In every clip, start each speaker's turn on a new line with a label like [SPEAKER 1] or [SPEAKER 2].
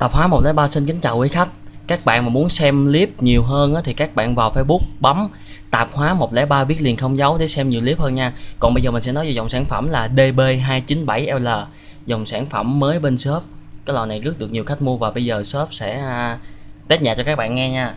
[SPEAKER 1] Tạp hóa 103 xin kính chào quý khách. Các bạn mà muốn xem clip nhiều hơn thì các bạn vào Facebook bấm Tạp hóa 103 viết liền không dấu để xem nhiều clip hơn nha. Còn bây giờ mình sẽ nói về dòng sản phẩm là DB297L, dòng sản phẩm mới bên shop. Cái lò này rất được nhiều khách mua và bây giờ shop sẽ test nhạc cho các bạn nghe nha.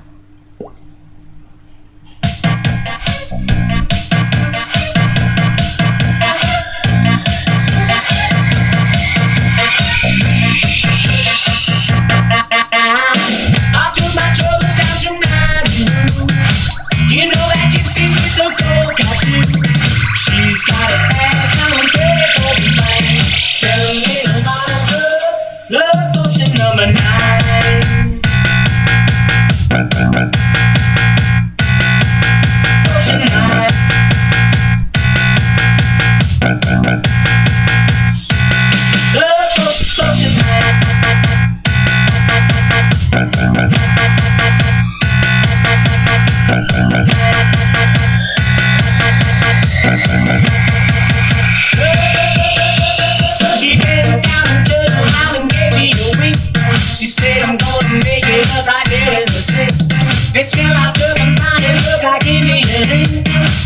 [SPEAKER 2] It's feel like good and fine, it looks like it needed it.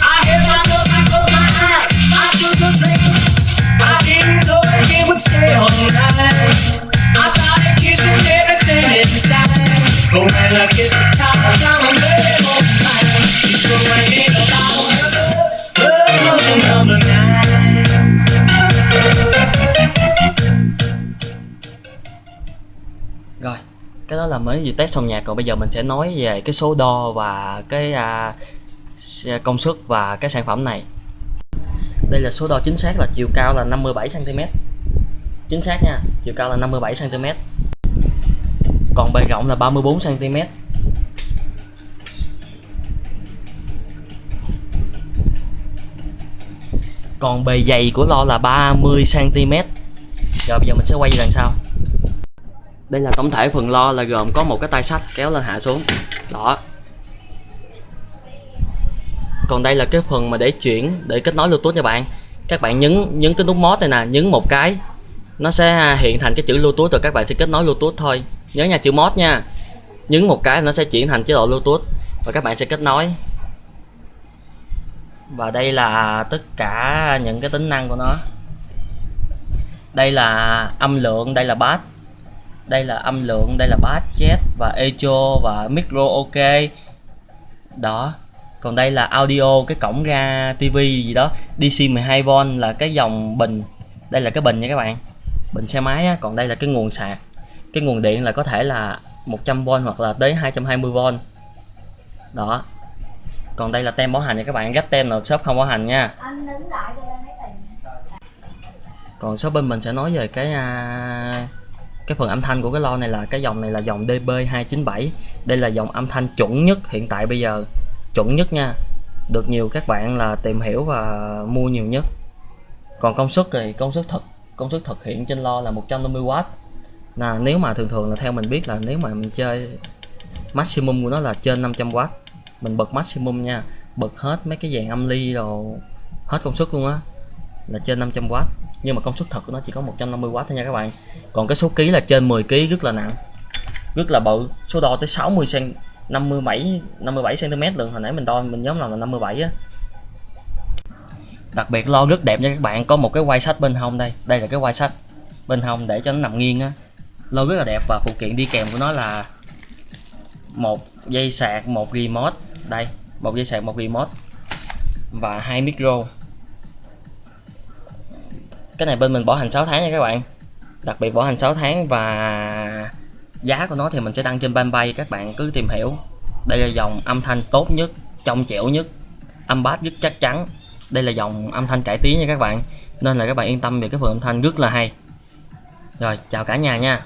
[SPEAKER 2] I hear my look, I close my eyes, I took a drink. I didn't know if it would stay all night. I started kissing everything inside. But when I kissed the top, I found a little more time. It's going in a bottle, lotion number 9.
[SPEAKER 1] Rồi, cái đó là mới vừa test xong nhạc. Còn bây giờ mình sẽ nói về cái số đo và cái công suất và cái sản phẩm này. Đây là số đo chính xác là chiều cao là 57 cm. Chính xác nha, chiều cao là 57 cm. Còn bề rộng là 34 cm. Còn bề dày của lo là 30 cm. Rồi bây giờ mình sẽ quay đằng sau. Đây là tổng thể phần lo là gồm có một cái tay sách kéo lên hạ xuống. Đó. Còn đây là cái phần mà để chuyển, để kết nối Bluetooth nha bạn. Các bạn nhấn cái nút mod này nè, nhấn một cái nó sẽ hiện thành cái chữ Bluetooth rồi các bạn sẽ kết nối Bluetooth thôi. Nhớ nha, chữ mod nha. Nhấn một cái nó sẽ chuyển thành chế độ Bluetooth và các bạn sẽ kết nối. Và đây là tất cả những cái tính năng của nó. Đây là âm lượng, đây là bass. Đây là âm lượng, đây là bass, jet và echo và micro ok. Đó. Còn đây là audio, cái cổng ra tivi gì đó. DC 12V là cái dòng bình. Đây là cái bình nha các bạn. Bình xe máy á. Còn đây là cái nguồn sạc. Cái nguồn điện là có thể là 100V hoặc là tới 220V. Đó. Còn đây là tem bảo hành nha các bạn. Gấp tem nào shop không bảo hành nha. Còn shop bên mình sẽ nói về cái phần âm thanh của cái lo này là cái dòng này là dòng DB297. Đây là dòng âm thanh chuẩn nhất hiện tại bây giờ, chuẩn nhất nha, được nhiều các bạn là tìm hiểu và mua nhiều nhất. Còn công suất thì công suất thực hiện trên lo là 150W. Nếu mà thường là theo mình biết là nếu mà mình chơi maximum của nó là trên 500W. Mình bật maximum nha, bật hết mấy cái dàn âm ly rồi hết công suất luôn á là trên 500W. Nhưng mà công suất thật của nó chỉ có 150W thôi nha các bạn. Còn cái số ký là trên 10 kg, rất là nặng, rất là bự. Số đo tới 60 cm, 57 cm lượng. Hồi nãy mình đo mình nhóm là 57 á. Đặc biệt lo rất đẹp nha các bạn. Có một cái quay sách bên hông đây. Đây là cái quay sách bên hông để cho nó nằm nghiêng á. Lo rất là đẹp và phụ kiện đi kèm của nó là một dây sạc, một remote. Đây, một dây sạc, một remote và 2 micro. Cái này bên mình bảo hành 6 tháng nha các bạn. Đặc biệt bảo hành 6 tháng và giá của nó thì mình sẽ đăng trên fanpage, các bạn cứ tìm hiểu. Đây là dòng âm thanh tốt nhất, trong trẻo nhất, âm bass rất chắc chắn. Đây là dòng âm thanh cải tiến nha các bạn. Nên là các bạn yên tâm về cái phần âm thanh rất là hay. Rồi, chào cả nhà nha.